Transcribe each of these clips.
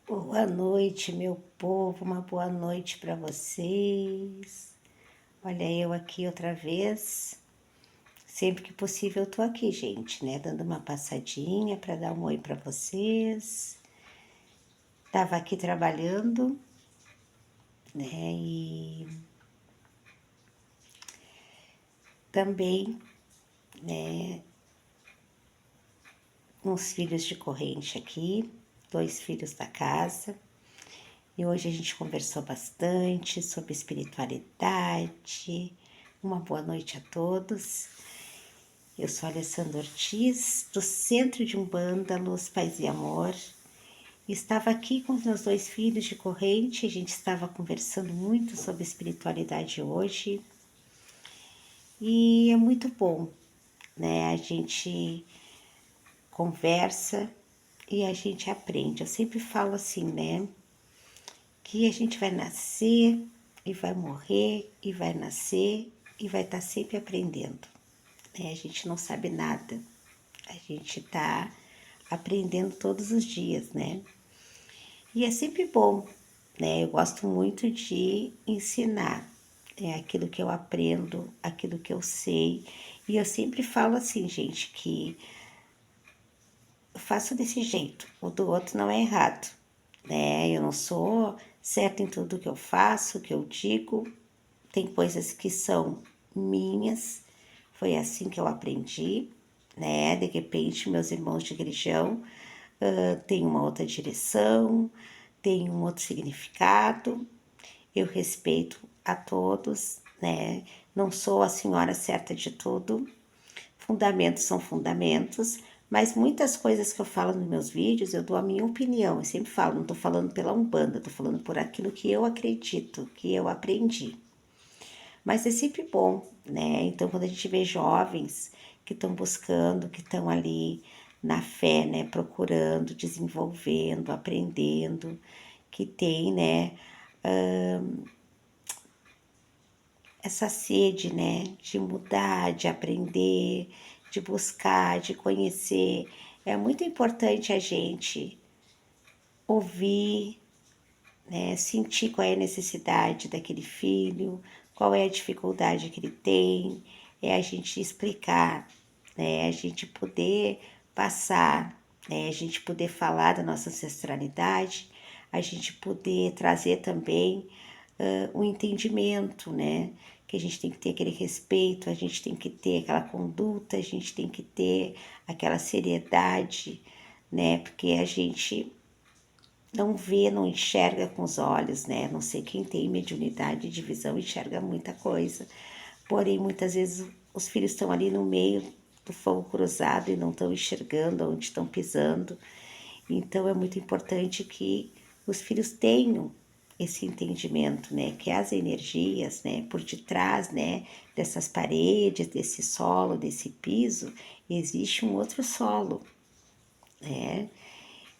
Boa noite, meu povo, uma boa noite para vocês. Olha, eu aqui outra vez. Sempre que possível eu tô aqui, gente, né? Dando uma passadinha para dar um oi para vocês. Tava aqui trabalhando, né? E também, né? Uns filhos de corrente aqui, 2 filhos da casa. E hoje a gente conversou bastante sobre espiritualidade. Uma boa noite a todos. Eu sou Alessandra Ortiz, do Centro de Umbanda, Luz, Paz e Amor. Estava aqui com os meus 2 filhos de corrente, a gente estava conversando muito sobre espiritualidade hoje. E é muito bom, né? A gente conversa e a gente aprende. Eu sempre falo assim, né? Que a gente vai nascer e vai morrer e vai nascer e vai estar sempre aprendendo, né? A gente não sabe nada. A gente está aprendendo todos os dias, né? E é sempre bom, né? Eu gosto muito de ensinar, aquilo que eu aprendo, aquilo que eu sei. E eu sempre falo assim, gente, que eu faço desse jeito, o do outro não é errado, né? Eu não sou certa em tudo que eu faço, que eu digo. Tem coisas que são minhas, foi assim que eu aprendi, né? De repente, meus irmãos de religião têm uma outra direção, têm um outro significado. Eu respeito a todos, né? Não sou a senhora certa de tudo. Fundamentos são fundamentos, mas muitas coisas que eu falo nos meus vídeos, eu dou a minha opinião. Eu sempre falo, não estou falando pela Umbanda, estou falando por aquilo que eu acredito, que eu aprendi. Mas é sempre bom, né? Então, quando a gente vê jovens que estão buscando, que estão ali na fé, né? Procurando, desenvolvendo, aprendendo, que tem, né? Essa sede, né? De mudar, de aprender, de buscar, de conhecer. É muito importante a gente ouvir, né? Sentir qual é a necessidade daquele filho, qual é a dificuldade que ele tem, é a gente explicar, né? A gente poder passar, né? A gente poder falar da nossa ancestralidade, a gente poder trazer também um entendimento, né? Que a gente tem que ter aquele respeito, a gente tem que ter aquela conduta, a gente tem que ter aquela seriedade, né? Porque a gente não vê, não enxerga com os olhos, né? Não sei quem tem mediunidade de visão enxerga muita coisa. Porém, muitas vezes os filhos estão ali no meio do fogo cruzado e não estão enxergando onde estão pisando. Então, é muito importante que os filhos tenham esse entendimento, né? Que as energias, né? Por detrás, né? Dessas paredes, desse solo, desse piso, existe um outro solo, né?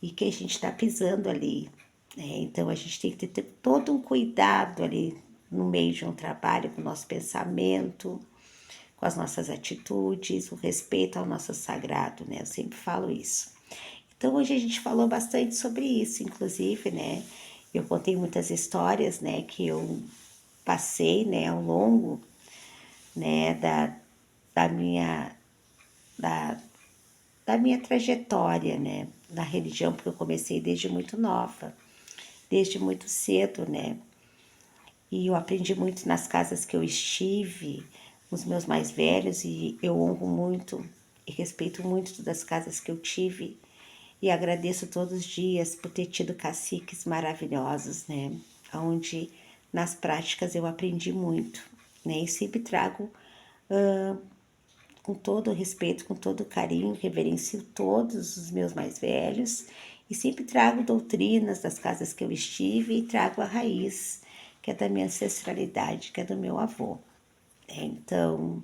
E que a gente está pisando ali, né? Então a gente tem que ter todo um cuidado ali no meio de um trabalho com o nosso pensamento, com as nossas atitudes, o respeito ao nosso sagrado, né? Eu sempre falo isso. Então hoje a gente falou bastante sobre isso, inclusive, né? Eu contei muitas histórias, né, que eu passei, né, ao longo, né, da minha da, da minha trajetória, né, na religião, porque eu comecei desde muito nova, desde muito cedo, né? E eu aprendi muito nas casas que eu estive, os meus mais velhos, e eu honro muito e respeito muito das casas que eu tive e agradeço todos os dias por ter tido caciques maravilhosos, né? Onde nas práticas eu aprendi muito, né? E sempre trago com todo o respeito, com todo o carinho, reverencio todos os meus mais velhos e sempre trago doutrinas das casas que eu estive e trago a raiz, que é da minha ancestralidade, que é do meu avô. Então,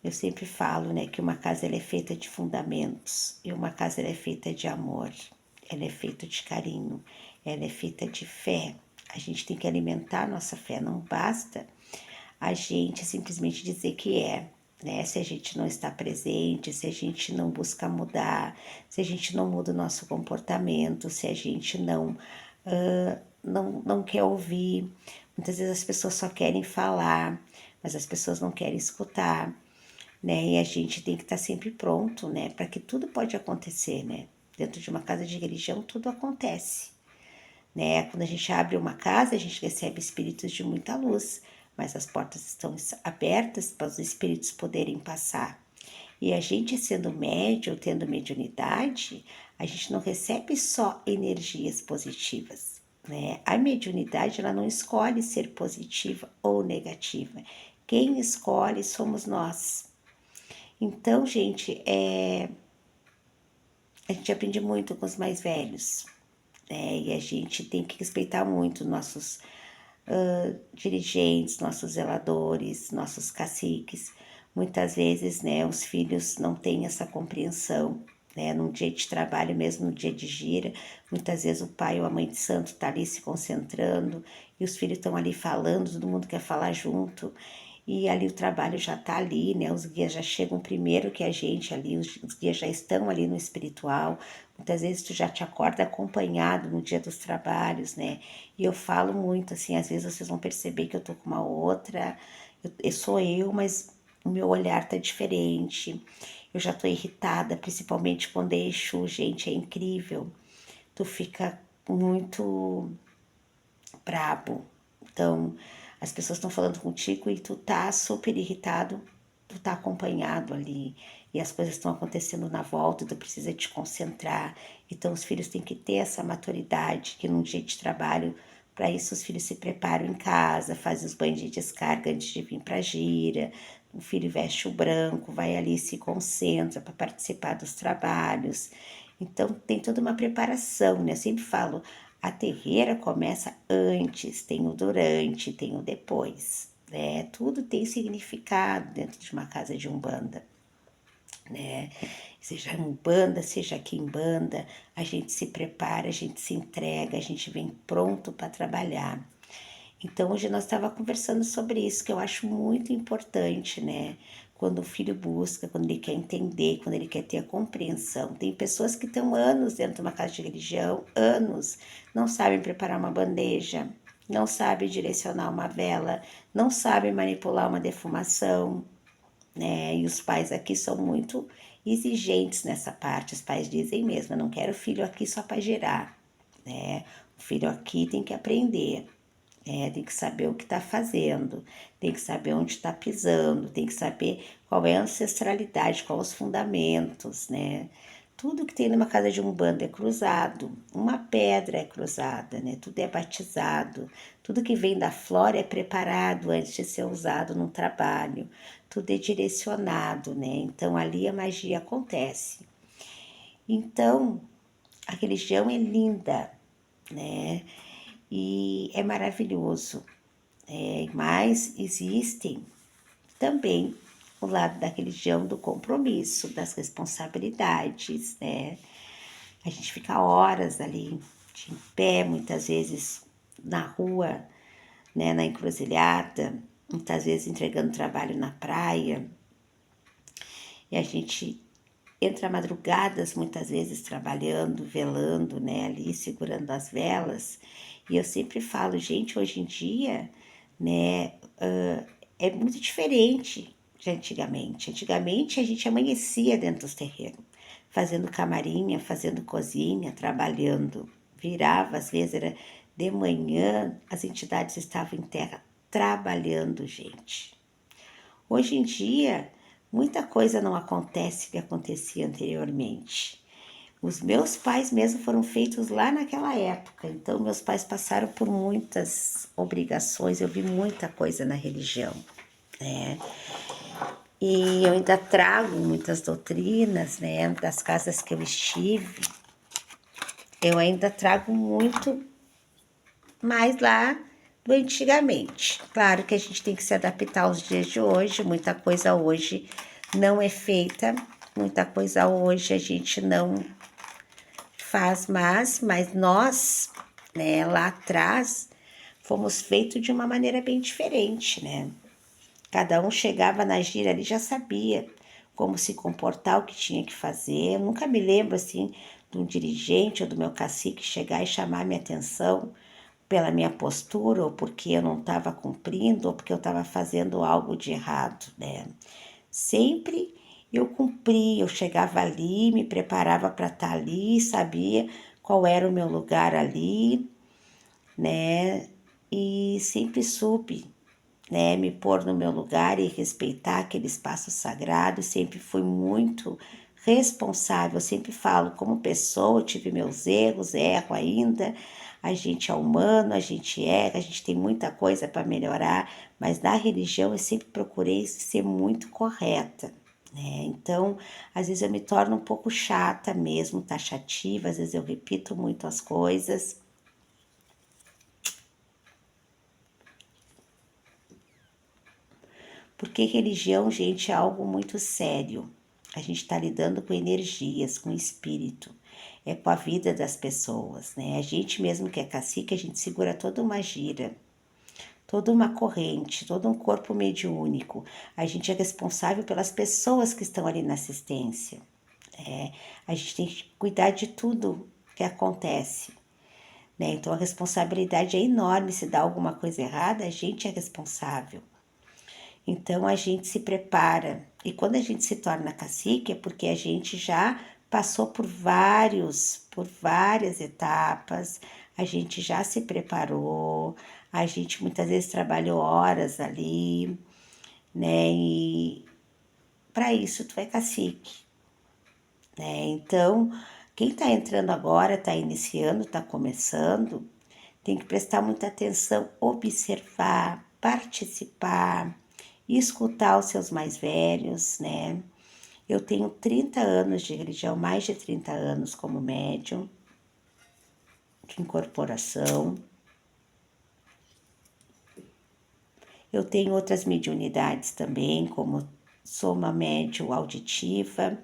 eu sempre falo, né, que uma casa ela é feita de fundamentos e uma casa ela é feita de amor, ela é feita de carinho, ela é feita de fé. A gente tem que alimentar a nossa fé, não basta a gente simplesmente dizer que é. né? Se a gente não está presente, se a gente não busca mudar, se a gente não muda o nosso comportamento, se a gente não quer ouvir. Muitas vezes as pessoas só querem falar, mas as pessoas não querem escutar, né? E a gente tem que estar sempre pronto, né? Para que tudo pode acontecer, né? Dentro de uma casa de religião, tudo acontece, né? Quando a gente abre uma casa, a gente recebe espíritos de muita luz, mas as portas estão abertas para os espíritos poderem passar. E a gente sendo médium, tendo mediunidade, a gente não recebe só energias positivas, né? A mediunidade, ela não escolhe ser positiva ou negativa. Quem escolhe somos nós. Então, gente, a gente aprende muito com os mais velhos, né? E a gente tem que respeitar muito nossos dirigentes, nossos zeladores, nossos caciques. Muitas vezes, né, os filhos não têm essa compreensão, né? Num dia de trabalho, mesmo no dia de gira, muitas vezes o pai ou a mãe de santo tá ali se concentrando e os filhos estão ali falando, todo mundo quer falar junto. E ali o trabalho já tá ali, né? Os guias já chegam primeiro que a gente ali, os guias já estão ali no espiritual. Muitas vezes tu já te acorda acompanhado no dia dos trabalhos, né? E eu falo muito, assim, às vezes vocês vão perceber que eu tô com uma outra, eu sou eu, mas o meu olhar tá diferente. Eu já tô irritada, principalmente quando é Exu, gente, é incrível. Tu fica muito brabo. Então, as pessoas estão falando contigo e tu tá super irritado, tu tá acompanhado ali e as coisas estão acontecendo na volta, tu precisa te concentrar. Então, os filhos têm que ter essa maturidade que num dia de trabalho, para isso os filhos se preparam em casa, fazem os banhos de descarga antes de vir para a gira. O filho veste o branco, vai ali, se concentra para participar dos trabalhos. Então, tem toda uma preparação, né? Eu sempre falo, a terreira começa antes, tem o durante, tem o depois, né? Tudo tem significado dentro de uma casa de umbanda, né? Seja umbanda, seja quimbanda, a gente se prepara, a gente se entrega, a gente vem pronto para trabalhar. Então, hoje nós estava conversando sobre isso, que eu acho muito importante, né? Quando o filho busca, quando ele quer entender, quando ele quer ter a compreensão. Tem pessoas que estão anos dentro de uma casa de religião, anos, não sabem preparar uma bandeja, não sabem direcionar uma vela, não sabem manipular uma defumação, né? E os pais aqui são muito exigentes nessa parte. Os pais dizem mesmo, eu não quero filho aqui só para gerar, né? O filho aqui tem que aprender. Tem que saber o que está fazendo, tem que saber onde está pisando, tem que saber qual é a ancestralidade, quais os fundamentos, né? Tudo que tem numa casa de umbanda é cruzado, uma pedra é cruzada, né? Tudo é batizado, tudo que vem da flora é preparado antes de ser usado num trabalho, tudo é direcionado, né? Então ali a magia acontece. Então a religião é linda, né? E é maravilhoso. Mas existem também o lado da religião do compromisso, das responsabilidades, né? A gente fica horas ali de em pé, muitas vezes na rua, né, na encruzilhada, muitas vezes entregando trabalho na praia, e a gente entra madrugadas, muitas vezes trabalhando, velando, né, ali segurando as velas. E eu sempre falo, gente, hoje em dia, né, é muito diferente de antigamente. Antigamente a gente amanhecia dentro dos terreiros, fazendo camarinha, fazendo cozinha, trabalhando. Virava, às vezes era de manhã, as entidades estavam em terra trabalhando, gente. Hoje em dia, muita coisa não acontece que acontecia anteriormente. Os meus pais mesmo foram feitos lá naquela época, então meus pais passaram por muitas obrigações, eu vi muita coisa na religião, né? E eu ainda trago muitas doutrinas, né, das casas que eu estive, eu ainda trago muito mais lá do antigamente. Claro que a gente tem que se adaptar aos dias de hoje, muita coisa hoje não é feita, muita coisa hoje a gente não faz mais, mas nós, né, lá atrás, fomos feitos de uma maneira bem diferente, né? Cada um chegava na gira ali, já sabia como se comportar, o que tinha que fazer. Eu nunca me lembro, assim, de um dirigente ou do meu cacique chegar e chamar minha atenção pela minha postura, ou porque eu não estava cumprindo, ou porque eu estava fazendo algo de errado, né? Sempre eu cumpri, eu chegava ali, me preparava para estar ali, sabia qual era o meu lugar ali, né? E sempre soube, né, me pôr no meu lugar e respeitar aquele espaço sagrado. Sempre fui muito responsável. Eu sempre falo, como pessoa, eu tive meus erros, erro ainda. A gente é humano, a gente erra, a gente tem muita coisa para melhorar, mas na religião eu sempre procurei ser muito correta. Né? Então, às vezes eu me torno um pouco chata mesmo, taxativa, às vezes eu repito muito as coisas. Porque religião, gente, é algo muito sério. A gente está lidando com energias, com espírito, é com a vida das pessoas, né? A gente mesmo que é cacique, a gente segura toda uma gira, toda uma corrente, todo um corpo mediúnico. A gente é responsável pelas pessoas que estão ali na assistência. A gente tem que cuidar de tudo que acontece. Né? Então a responsabilidade é enorme. Se dá alguma coisa errada, a gente é responsável. Então a gente se prepara. E quando a gente se torna cacique é porque a gente já passou por várias etapas, a gente já se preparou, a gente muitas vezes trabalhou horas ali, né? E para isso tu é cacique, né? Então, quem está entrando agora, está iniciando, está começando, tem que prestar muita atenção, observar, participar, escutar os seus mais velhos, né? Eu tenho 30 anos de religião, mais de 30 anos como médium de incorporação. Eu tenho outras mediunidades também, como sou uma médium auditiva,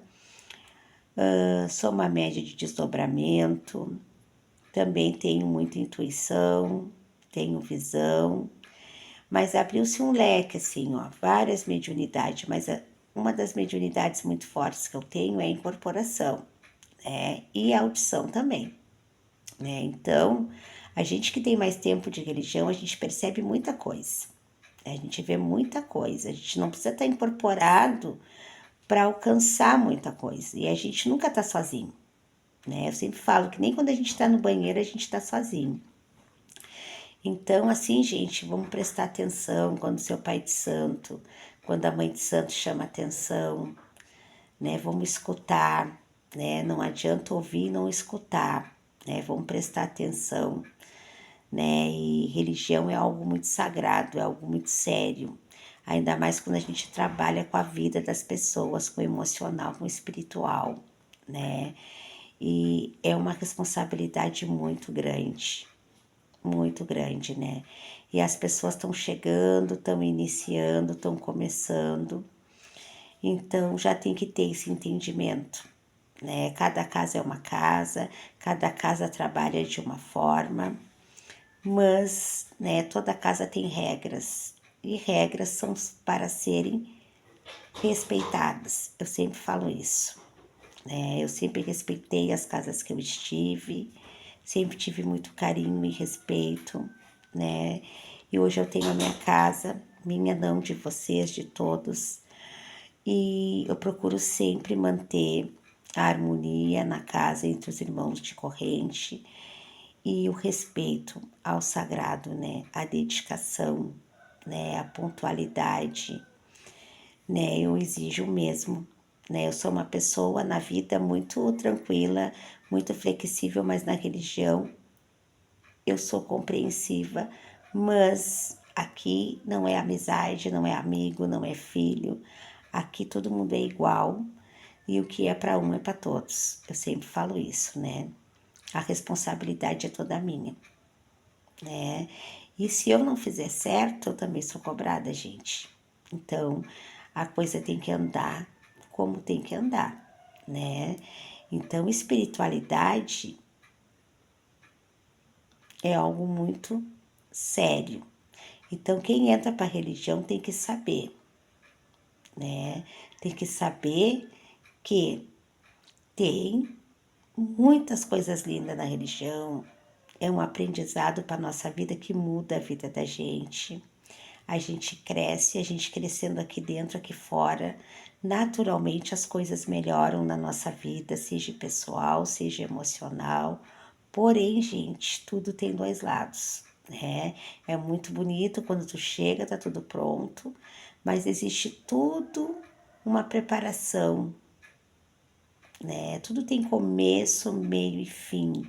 sou uma médium de desdobramento, também tenho muita intuição, tenho visão, mas abriu-se um leque, assim, ó, várias mediunidades, mas uma das mediunidades muito fortes que eu tenho é a incorporação, né? E a audição também, né? Então, a gente que tem mais tempo de religião, a gente percebe muita coisa, né? A gente vê muita coisa, a gente não precisa estar incorporado para alcançar muita coisa, e a gente nunca tá sozinho, né? Eu sempre falo que nem quando a gente tá no banheiro a gente tá sozinho. Então, assim, gente, vamos prestar atenção quando seu pai de santo, quando a mãe de santo chama atenção, né? Vamos escutar, né? Não adianta ouvir e não escutar, né? Vamos prestar atenção, né? E religião é algo muito sagrado, é algo muito sério. Ainda mais quando a gente trabalha com a vida das pessoas, com o emocional, com o espiritual, né? E é uma responsabilidade muito grande, né? E as pessoas estão chegando, estão iniciando, estão começando. Então já tem que ter esse entendimento, né? Cada casa é uma casa, cada casa trabalha de uma forma, mas, né, toda casa tem regras e regras são para serem respeitadas. Eu sempre falo isso, né? Eu sempre respeitei as casas que eu estive, sempre tive muito carinho e respeito, né? E hoje eu tenho a minha casa, minha não, de vocês, de todos, e eu procuro sempre manter a harmonia na casa entre os irmãos de corrente e o respeito ao sagrado, né? A dedicação, né? A pontualidade, né? Eu exijo mesmo, né? Eu sou uma pessoa na vida muito tranquila, muito flexível, mas na religião eu sou compreensiva, mas aqui não é amizade, não é amigo, não é filho. Aqui todo mundo é igual e o que é para um é para todos. Eu sempre falo isso, né? A responsabilidade é toda minha, né? E se eu não fizer certo, eu também sou cobrada, gente. Então, a coisa tem que andar como tem que andar, né? Então, espiritualidade é algo muito sério. Então, quem entra para a religião tem que saber. né? Tem que saber que tem muitas coisas lindas na religião, é um aprendizado para a nossa vida que muda a vida da gente. A gente cresce, a gente crescendo aqui dentro, aqui fora, naturalmente as coisas melhoram na nossa vida, seja pessoal, seja emocional. Porém, gente, tudo tem dois lados, né? É muito bonito quando tu chega, tá tudo pronto, mas existe tudo uma preparação, né? Tudo tem começo, meio e fim.